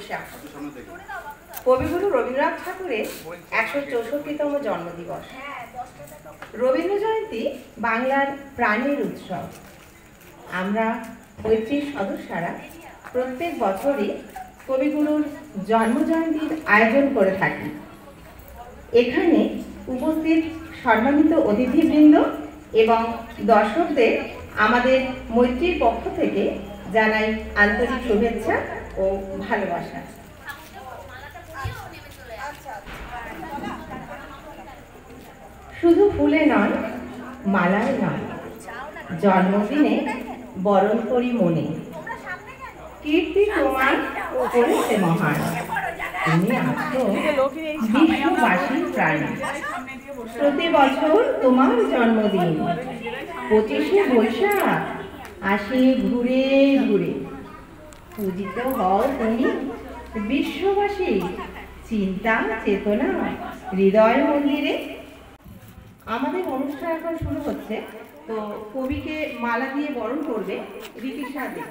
বৈশাখ কবিগুরু রবীন্দ্রনাথ ঠাকুরের ১৬৪তম জন্মদিবস। রবীন্দ্র জয়ন্তী বাংলার প্রাণের উৎসব। আমরা মৈত্রীর সদস্যরা প্রত্যেক বছরই কবিগুরুর জন্মজয়ন্তীর আয়োজন করে থাকি। এখানে উপস্থিত সম্মানিত অতিথিবৃন্দ এবং দর্শকদের আমাদের মৈত্রীর পক্ষ থেকে জানাই আন্তরিক শুভেচ্ছা ও ভালোবাসা। শুধু ফুলে নয়, মালায় নয়, জন্মদিনে বরণ করি মনে। কীর্তি তোমার করেছে মহান, তুমি আছো বিশ্ববাসীর প্রাণে। প্রতি বছর তোমার জন্মদিন ২৫শে বৈশাখ আসে ঘুরে ঘুরে। পূজিত হও তুমি বিশ্ববাসী চিন্তা চেতনা হৃদয় মন্দিরে। আমাদের অনুষ্ঠান এখন শুরু হচ্ছে, তো কবিকে মালা দিয়ে বরণ করবে রিতিশা দে।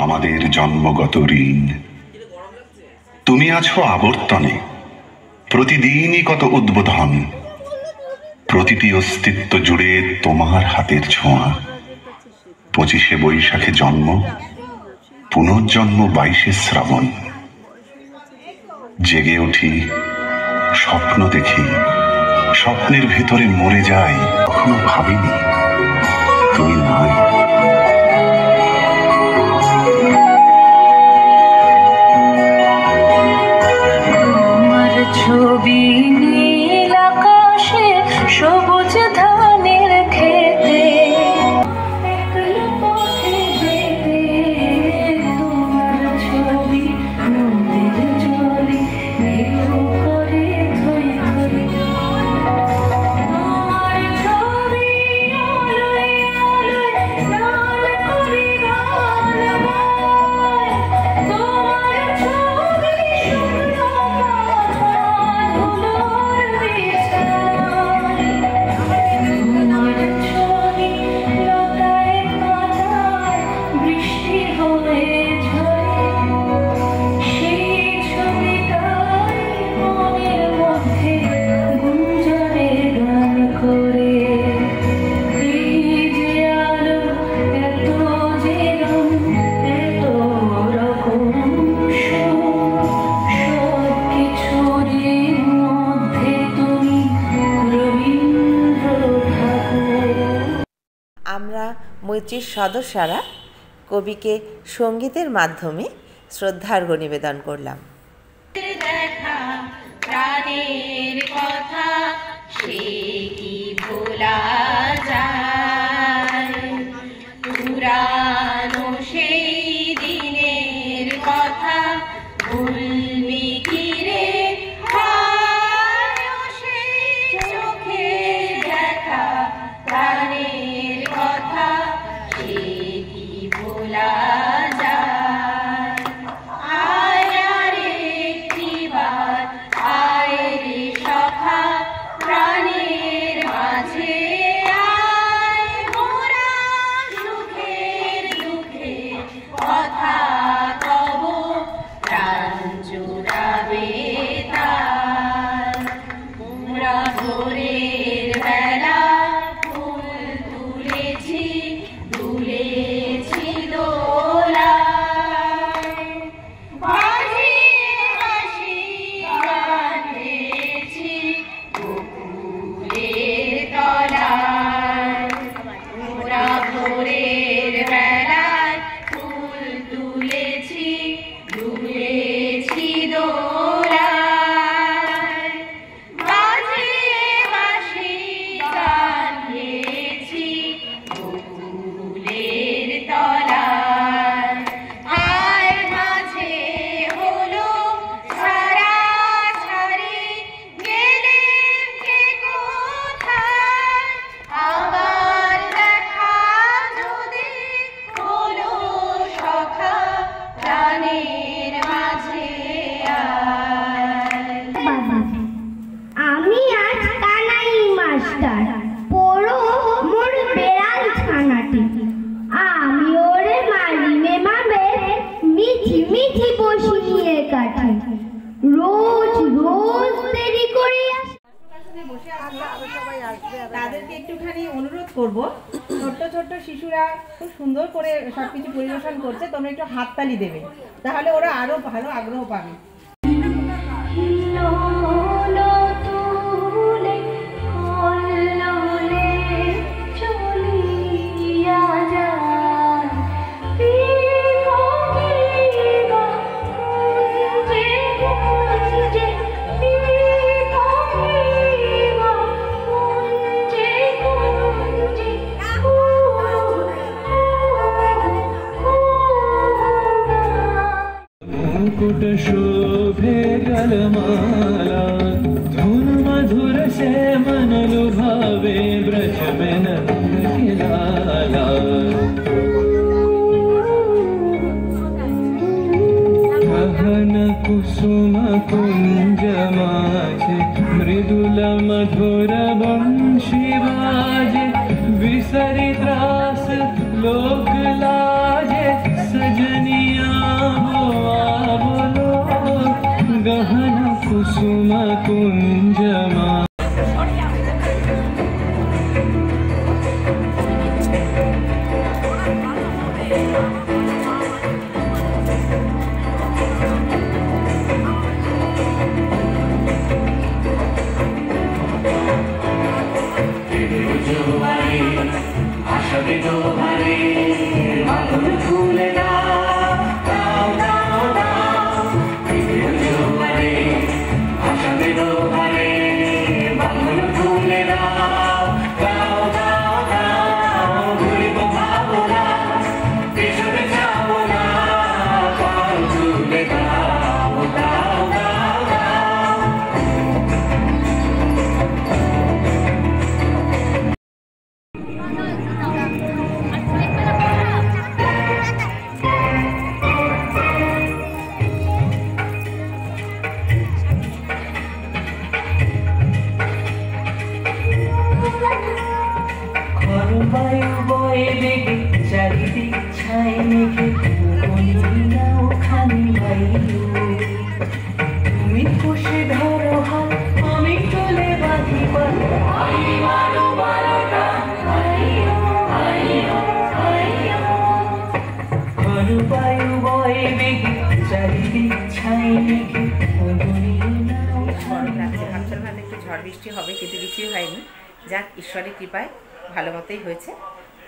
আমাদের জন্মগত ঋণ তুমি আছো আবর্তনে, প্রতিদিনই কত উদ্বোধন, প্রতিটি অস্তিত্ব জুড়ে তোমার হাতের ছোঁয়া। ২৫শে বৈশাখে জন্ম, পুনর্জন্ম ২২শে শ্রাবণ। জেগে উঠি, স্বপ্ন দেখি, স্বপ্নের ভেতরে মরে যাই। কখনো ভাবিনি তুমি নাই। ছবি নীল আকাশে সবুজ ধানের খেতে, তোমার ছবি নদীর জলে করে ধরে ধরে। তোমার ছবি আলোয় আলোয় কমিটির সদস্যরা কবিকে সঙ্গীতের মাধ্যমে শ্রদ্ধার্ঘ্য নিবেদন করলাম। দেখা প্রাণের কথা সে কি ভোলা যায়, পুরানো সেই দিনের কথা ভুলবি কি রে, সেই চোখে দেখা প্রাণের কথা সে কি ভোলা যায়। আয় রে একটিবার আয় রে সখা প্রাণের মাঝে আয়, মোরা সুখের দুঃখের কথা কব প্রাণ জুড়াবে তার। মোরা ভোরের বেলা ফুল তুলেছি তুলেছি দোলায়, বাজিয়ে হাসি গান গেয়েছি বকুলের তলায়। মোরা ভোরের বেলায় ফুল তুলেছি তুলেছি দোলায়, বাজিয়ে হাসি গান গেয়েছি বকুলের তলায়। আয় মাঝে হলো ছাড়াছাড়ি, গেলে কে কোথায়, আবার দেখা যদি হলো সখা প্রাণের মাঝে আয়। আমি আজ কানাই মাস্টার, পড়ো মোর বেড়াল ছানাটি। আমি ওরে মারিমে মাবে মিঠি মিঠি বসি নিয়ে কাটি, রোজ রোজ দেরি করে আসে। তাদেরকে একটুখানি অনুরোধ করব, ছোট্ট ছোট্ট শিশুরা খুব সুন্দর করে সবকিছু পরিবেশন করছে, তোমরা একটু হাততালি দেবে, তাহলে ওরা আরো ভালো আগ্রহ পাবে। লোলো তুলে কল্লোলে চলিয়া যায়, পিবা পিবা কুঞ্জে কুঞ্জে, পিবা পিবা কুঞ্জে কুঞ্জে, मुकुट शोभे गलमाला, धुन मधुर से मन लुभावे, ब्रज में नंद के लाला। गहन कुसुम कुंज माझे, मृदुल मधुर बंशी बाजे, विसरि त्रास लोक लाजे, सजनिया बोलो गहन कुसुम कुंज मा। চারিদিক ছাই মেঘে বলিনা ওখানে বাইরে, তুমি কষে ধরো হাত আমি চলে বাঁধি পাল, আইও বারোটা আইও আইও আইও। ঘর বায়ু বয়ে বেগে চারিদিক ছাই মেঘে বলিনা ওখানে। ভাবছিলাম একটু ঝড় বৃষ্টি হবে, কিন্তু কিছুই হয়নি। যাক, ঈশ্বরের কৃপায় ভালো মতোই হয়েছে।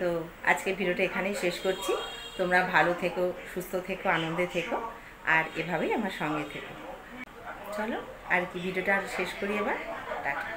তো আজকে ভিডিওটা এখানেই শেষ করছি। তোমরা ভালো থেকো, সুস্থ থেকো, আনন্দে থেকো, আর এভাবেই আমার সঙ্গে থেকো। চলো আর কি, ভিডিওটা আর শেষ করি এবার। টাটা।